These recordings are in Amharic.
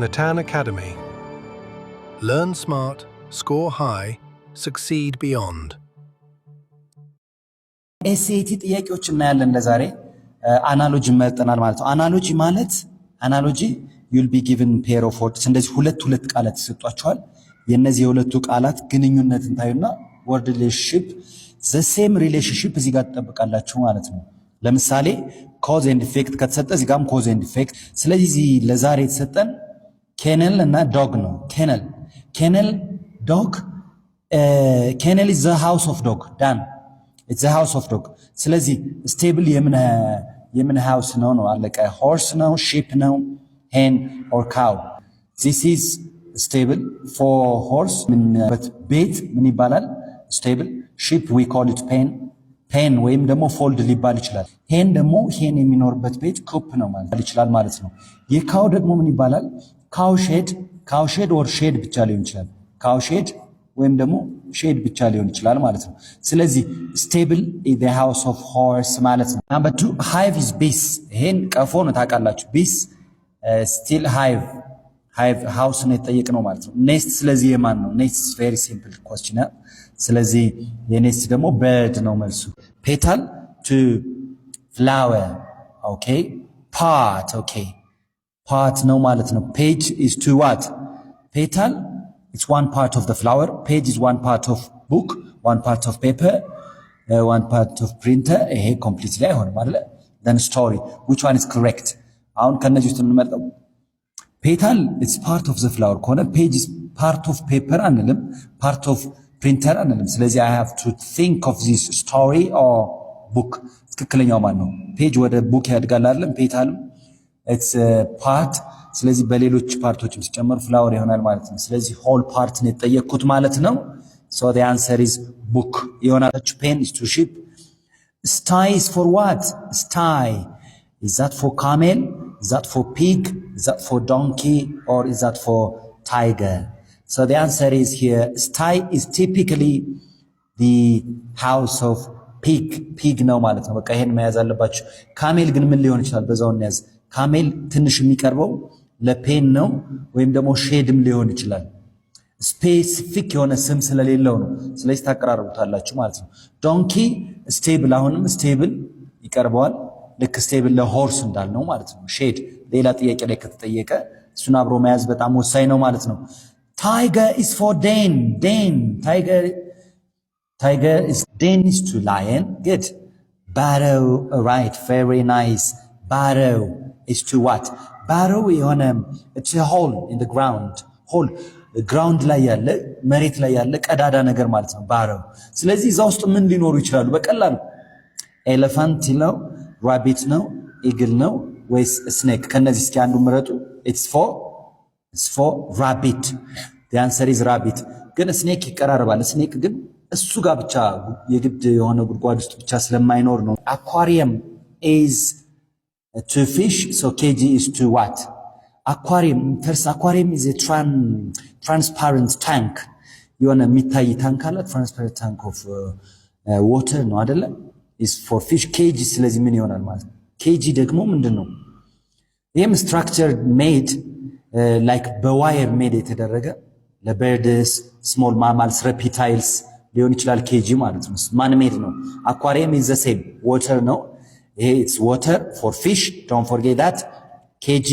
Natan Academy. Learn smart, score high, succeed beyond. ኤስኤቲ ጥያቄዎች እናያለን ለዛሬ አናሎጂ መጠናል ማለት ነው። አናሎጂ you'll be given pair of words እንደዚህ ሁለት ቃላት ተሰጧቸዋል። የነዚህ የሁለቱ ቃላት ግንኙነትን ታዩና word relationship the same relationship እዚህ ጋር ተጠብቃላችሁ ማለት ነው። ለምሳሌ cause and effect ከተሰጠ እዚህ ጋርም cause and effect። ስለዚህ ለዛሬ የተሰጠን kennel እና dog ነው። kennel dog kennel is the house of dog done it's the house of dog ስለዚህ stable የምን house ነው አለቀ horse ነው sheep ነው hen or cow this is stable for horse but ቤት ምን ይባላል stable sheep we call it pen ወይም ደግሞ fold ሊባል ይችላል hen ደግሞ hen የሚኖርበት ቤት coop ነው ማለት ይችላል ማለት ነው የካው ደግሞ ምን ይባላል cow shed or shed ብቻ ሊሆን ይችላል cow shed ወይም ደግሞ ሼድ ብቻ ሊሆን ይችላል ማለት ነው ስለዚህ stable is the house of horse ማለት ነው number 2 hive is bees ይሄን ቀፎ ነው ታውቃላችሁ bees still hive house ነው የተጠየቅነው ማለት ነው nest ስለዚህ የማን ነው nest is very simple question ስለዚህ የኔስት ደግሞ bird ነው መልሱ petal to flower okay part ነው ማለት ነው page is to what petal it's one part of the flower page is one part of book one part of paper one part of printer ይሄ completely አይሆንም አይደል then story which one is correct አሁን ከነዚህ ውስጥ እንመርጠው petal is part of the flower ከሆነ page is part of paper አንልም part of printer አንልም ስለዚህ I have to think of this story or book ትክክለኛው ማለት ነው page ወደ book ያድጋል አይደል petal it's a part ስለዚህ በሌሎች ፓርቶችም ሲጨመር ፍላወር ይሆናል ማለት ነው ስለዚህ ሆል ፓርት ነው የተጠየቅኩት ማለት ነው so the answer is book ይሆናል pen is to sheep sty is for what sty is that for camel is that for pig is that for donkey or is that for tiger so the answer is here sty is typically the house of pig ነው ማለት ነው በቃ ይሄን መያዝ አለባችሁ ካሜል ግን ምን ሊሆን ይችላል በዛው እንያዝ ካሜል ትንሽ የሚቀርበው ለፔን ነው ወይም ደግሞ ሼድም ሊሆን ይችላል ስፔሲፊክ የሆነ ስም ስለሌለው ነው ስለዚህ ታቀራርቡታላችሁ ማለት ነው ዶንኪ ስቴብል አሁንም ስቴብል ይቀርበዋል ልክ ስቴብል ለሆርስ እንዳልነው ማለት ነው ሼድ ሌላ ጥያቄ ላይ ከተጠየቀ እሱን አብሮ መያዝ በጣም ወሳኝ ነው ማለት ነው tiger is for den tiger is den is to lion good barrow right very nice barrow is to what barrow የሆነ it's a hole in the ground ላይ ያለ መሬት ላይ ያለ ቀዳዳ ነገር ማለት ነው barrow ስለዚህ እዛ ውስጥ ምን ሊኖሩ ይችላሉ በቀላሉ elephant ነው rabbit ነው eagle ነው ወይስ snake ከነዚህ እስኪ አንዱ ምረጡ it's for rabbit the answer is rabbit ግን snake ይቀራረባል snake ግን እሱ ጋር ብቻ የግድ የሆነ ጉድጓድ ውስጥ ብቻ ስለማይኖር ነው aquarium is to fish so kg is to what aquarium is a transparent tank የሆነ የሚታይ ታንክ አለ transparent tank of water ነው አይደለ is for fish kg ስለዚህ ምን ይሆናል ማለት ነው kg ደግሞ ምንድነው ይሄም structure made like በዋየር made የተደረገ ለበርድስ small mammals reptiles ሊሆን ይችላል kg ማለት ነው man made ነው aquarium is the same water ነው it's water for fish don't forget that kg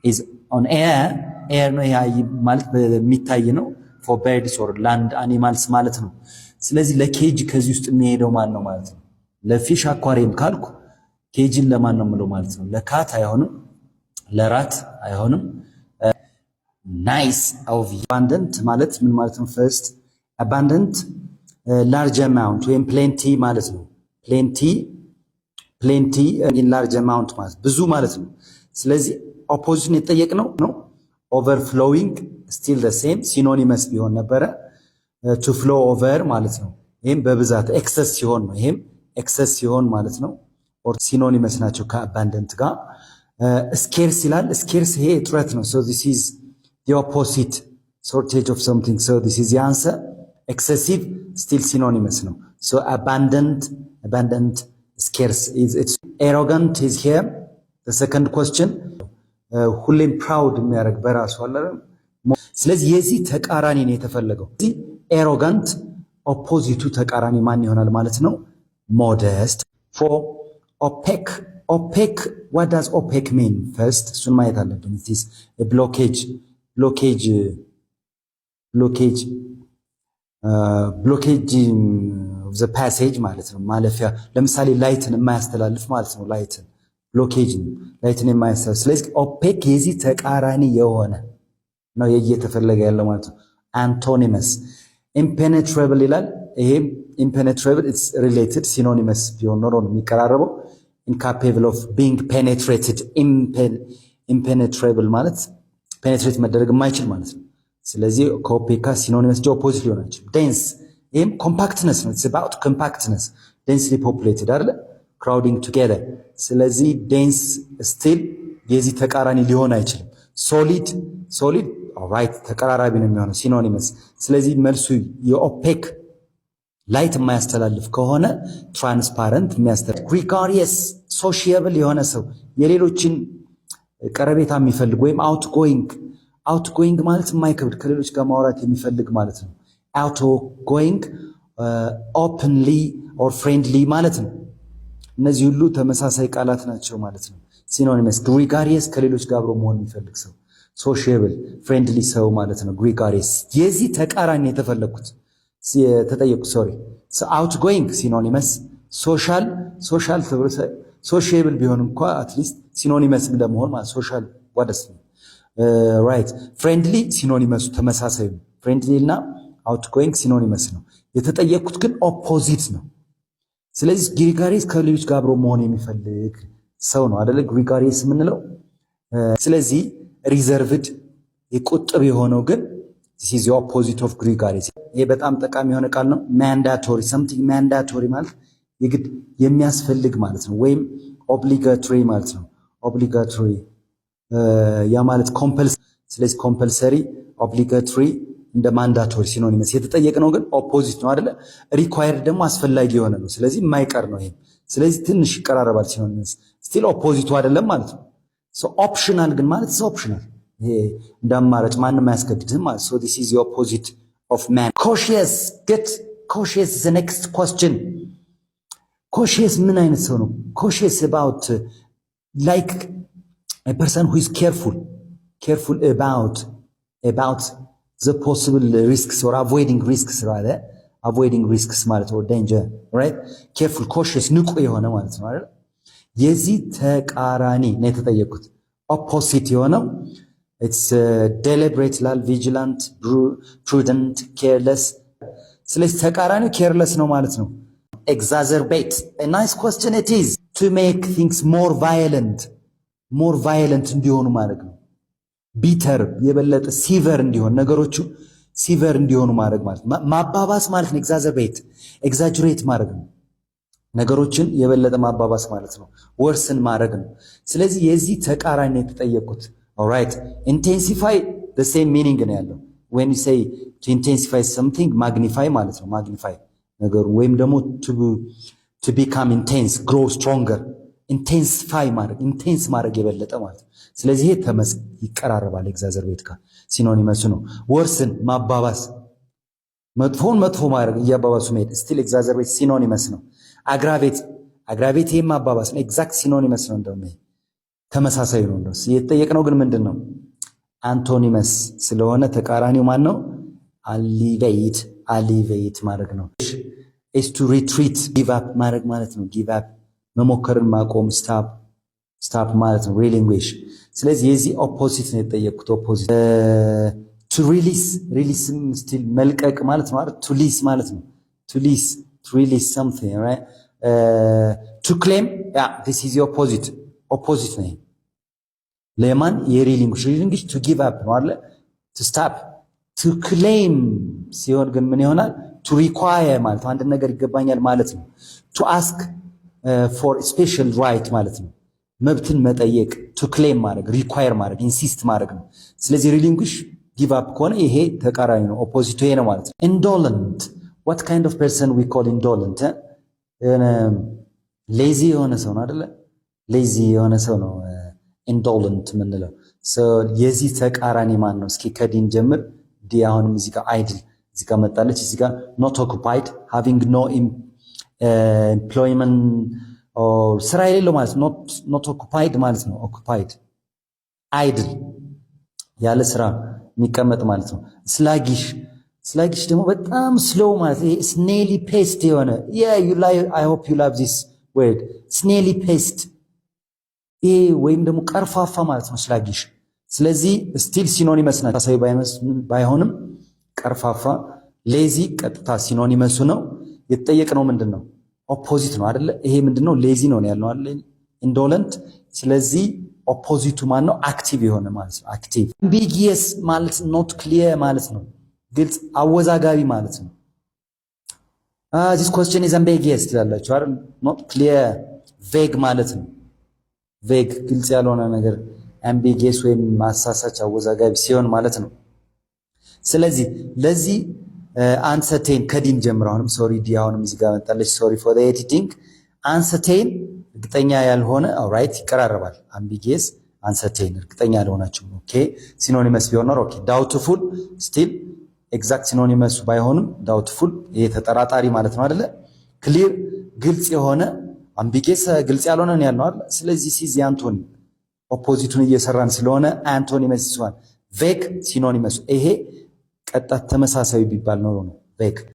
is on air ነው ያ ማለት በሚታይ ነው for birds or land animals ማለት ነው ስለዚህ ለኬጂ ከዚህ ውስጥ የሚሄደው ማን ነው ማለት ነው ለፊሽ አኳሪየም ካልኩ ኬጂን ለማን ነው ምለው ማለት ነው ለካት አይሆንም ለራት አይሆንም nice of abundant ማለት ምን ማለት ነው first abundant large amount ወይም plenty ማለት ነው plenty in large amount ማለት ብዙ ማለት ነው ስለዚህ opposition የተጠየቅነው ነው overflowing still the same synonymous ቢሆን ነበረ to flow over ማለት ነው ይሄም በብዛት excess ሲሆን ነው ይሄም excess ሲሆን ማለት ነው or synonymous ናቸው ከabundant ጋር scarce ይላል scarce ይሄ እጥረት ነው so this is the opposite shortage of something so this is the answer excessive still synonymous ነው so abundant scarce is it's arrogant is here the second question ሁሌም ፕራውድ የሚያደርግ በራሱ አለ። ስለዚህ የዚህ ተቃራኒ ነው የተፈለገው። ኤሮጋንት ኦፖዚቱ ተቃራኒ ማን ይሆናል ማለት ነው? ሞደስት። ፎር ኦፔክ ኦፔክ what does opaque mean first እሱን ማየት አለብን። this blockage of the passage ማለት ነው። ማለፊያ ለምሳሌ ላይትን የማያስተላልፍ ማለት ነው። ላይትን የማያስተላልፍ። ስለዚህ ኦፔክ የዚህ ተቃራኒ የሆነ ነው እየተፈለገ ያለው ማለት ነው። አንቶኒመስ impenetrable ይላል። ይሄም impenetrable it's related synonymous ቢሆን ኖሮ ነው የሚቀራረበው። incapable of being penetrated impenetrable ማለት penetrate መደረግ የማይችል ማለት ነው። ስለዚህ ከኦፔክ ሲኖኒመስ ኦፖዚት ሊሆን አይችልም። dense ይሄም compactness ነው። it's about compactness densely populated አይደለ crowding together። ስለዚህ dense still የዚህ ተቃራኒ ሊሆን አይችልም። solid alright ተቀራራቢ ነው የሚሆነው ሲኖኒመስ። ስለዚህ መልሱ የኦፔክ ላይት የማያስተላልፍ ከሆነ ትራንስፓረንት የሚያስተላልፍ። ግሪጋሪየስ ሶሺየብል የሆነ ሰው የሌሎችን ቀረቤታ የሚፈልግ ወይም አውትጎይንግ ማለት የማይከብድ ከሌሎች ጋር ማውራት የሚፈልግ ማለት ነው። አውትጎይንግ ኦፕንሊ ኦር ፍሬንድሊ ማለት ነው። እነዚህ ሁሉ ተመሳሳይ ቃላት ናቸው ማለት ነው። ሲኖኒመስ ግሪጋሪየስ ከሌሎች ጋር አብሮ መሆን የሚፈልግ ሰው፣ ሶሺየብል ፍሬንድሊ ሰው ማለት ነው። ግሪጋሪየስ የዚህ ተቃራኒ የተፈለኩት የተጠየቁት አውትጎይንግ ሲኖኒመስ ሶሻል ቢሆን እንኳ አትሊስት ሲኖኒመስ ለመሆን ማለት ሶሻል ዋደስ ራይት። ፍሬንድሊ ሲኖኒመሱ ተመሳሳይ ነው። ፍሬንድሊ እና አውትጎይንግ ሲኖኒመስ ነው። የተጠየቁት ግን ኦፖዚት ነው። ስለዚህ ግሪጋሪየስ ከሌሎች ጋር አብሮ መሆን የሚፈልግ ሰው ነው አይደለ ግሪጋሪየስ የምንለው። ስለዚህ ሪዘርቭድ የቁጥብ የሆነው ግን this is the opposite of gregarious። ይሄ በጣም ጠቃሚ የሆነ ቃል ነው። mandatory something mandatory ማለት የግድ የሚያስፈልግ ማለት ነው። ወይም obligatory ማለት ነው። obligatory ያ ማለት compulsory። ስለዚህ compulsory obligatory እንደ mandatory ሲኖኒመስ። የተጠየቅነው ግን opposite ነው አይደለ? required ደግሞ አስፈላጊ የሆነ ነው። ስለዚህ የማይቀር ነው ይሄም። ስለዚህ ትንሽ ይቀራረባል ሲኖኒመስ። still opposite አይደለም ማለት ነው። so optional ግን ማለት optional ይሄ እንዳማራጭ ማንንም አያስገድድም ማለት። so this is the opposite of man። cautious get cautious is the next question። cautious ምን አይነት ሰው ነው? cautious about like a person who is careful about the possible risks or avoiding risks rather avoiding risks ማለት or danger right careful cautious ንቁ የሆነ ማለት ነው አይደል? የዚህ ተቃራኒ ነው የተጠየቁት። opposite የሆነው it's deliberate ላል vigilant prudent careless። ስለዚህ ተቃራኒው careless ነው ማለት ነው። exacerbate a nice question it is to make things more violent እንዲሆኑ ማድረግ ነው። bitter የበለጠ ሲቨር እንዲሆን ነገሮቹ ሲቨር እንዲሆኑ ማድረግ ማለት ማባባስ ማለት ነው። exacerbate exaggerate ማድረግ ነው። ነገሮችን የበለጠ ማባባስ ማለት ነው። ወርስን ማድረግ ነው። ስለዚህ የዚህ ተቃራኒ የተጠየቁት alright intensify the same meaning ነው ያለው። when you say to intensify something magnify ማለት ነው። magnify ነገሩ ወይም ደግሞ to become intense grow stronger intensify ማድረግ intense ማድረግ የበለጠ ማለት ነው። ስለዚህ ይሄ ይቀራረባል exacerbate ጋር ሲኖኒመሱ ነው። ወርስን ማባባስ መጥፎን መጥፎ ማድረግ እያባባሱ መሄድ still exacerbate ሲኖኒመስ ነው። አግራቤት ይሄ ማባባስ ነው። ኤግዛክት ሲኖኒመስ ነው። እንደውም ይሄ ተመሳሳይ ነው። እንደው የተጠየቅነው ግን ምንድነው? አንቶኒመስ ስለሆነ ተቃራኒው ማን ነው? አሊቬት ማድረግ ነው። is to retreat give up ማድረግ ማለት ነው። give up መሞከርን ማቆም stop ማለት ነው። relinquish ስለዚህ የዚህ ኦፖዚት ነው የተጠየቁት። ኦፖዚት to release still መልቀቅ ማለት ነው አይደል? to lease ማለት ነው። to release something right to claim this is the opposite ነው። ለማን የሪሊንግዊሽ to give up ነው አይደል? to stop to claim ሲሆን ግን ምን ይሆናል? to require ማለት አንድ ነገር ይገባኛል ማለት ነው። to ask for special right ማለት ነው። መብትን መጠየቅ to claim ማድረግ require ማድረግ insist ማድረግ ነው። ስለዚህ relinquish give up ከሆነ ይሄ ተቃራኒ ነው። ኦፖዚቱ ይሄ ነው ማለት ነው። indolent what kind of person we call indolent ሌዚ የሆነ ሰው ነው አይደለ? ሌዚ የሆነ ሰው ነው indolent የምንለው። የዚህ ተቃራኒ ማን ነው? እስኪ ከዲን ጀምር። ዲ አሁንም እዚህ ጋር አይድል እዚህ ጋር መጣለች። እዚህ ጋር not occupied having no employment ስራ የሌለው ማለት ነው። not occupied ማለት ነው። occupied idle ያለ ስራ የሚቀመጥ ማለት ነው። sluggish ደግሞ በጣም slow ማለት ነው። snaily paced የሆነ I hope you love this word snaily paced ወይም ደግሞ ቀርፋፋ ማለት ነው sluggish። ስለዚህ ስቲል ሲኖኒመስ ናቸው። ታሳቢ ባይሆንም ቀርፋፋ ሌዚ ቀጥታ ሲኖኒመሱ ነው። የተጠየቅነው ምንድነው? ኦፖዚት ነው አይደለ? ይሄ ምንድነው? ሌዚ ነው ያልነው አይደል? ኢንዶለንት። ስለዚህ ኦፖዚቱ ማን ነው? አክቲቭ የሆነ ማለት ነው። አክቲቭ። አምቢጊየስ ማለት ኖት ክሊየር ማለት ነው። ግልጽ አወዛጋቢ ማለት ነው። this question is ambiguous ትላላችሁ አይደል? not clear vague ማለት ነው። vague ግልጽ ያልሆነ ነገር ambiguous ወይም ማሳሳች አወዛጋቢ ሲሆን ማለት ነው። ስለዚህ ለዚህ አንሰርቴን ከዲን ጀምሮ አሁንም ሶሪ ዲ አሁንም እዚህ ጋር መጣለች። ሶሪ ፎር ዘ ኤዲቲንግ። አንሰርቴን እርግጠኛ ያልሆነ ኦልራይት ይቀራረባል። ambiguous አንሰርቴን እርግጠኛ ያልሆናችሁ ኦኬ። ሲኖኒመስ ቢሆን ነው ኦኬ። ዳውትፉል ስቲል ኤግዛክት ሲኖኒመሱ ባይሆንም ዳውትፉል ይሄ ተጠራጣሪ ማለት ነው አይደለ? ክሊር ግልጽ የሆነ ambiguous ግልጽ ያልሆነ ነው ያልነው አይደል? ስለዚህ ሲዚ አንቶኒ ኦፖዚቱን እየሰራን ስለሆነ አንቶኒመስ ይሆናል። ቬግ ሲኖኒመስ ይሄ ቀጣት ተመሳሳይ ቢባል ነው ቬግ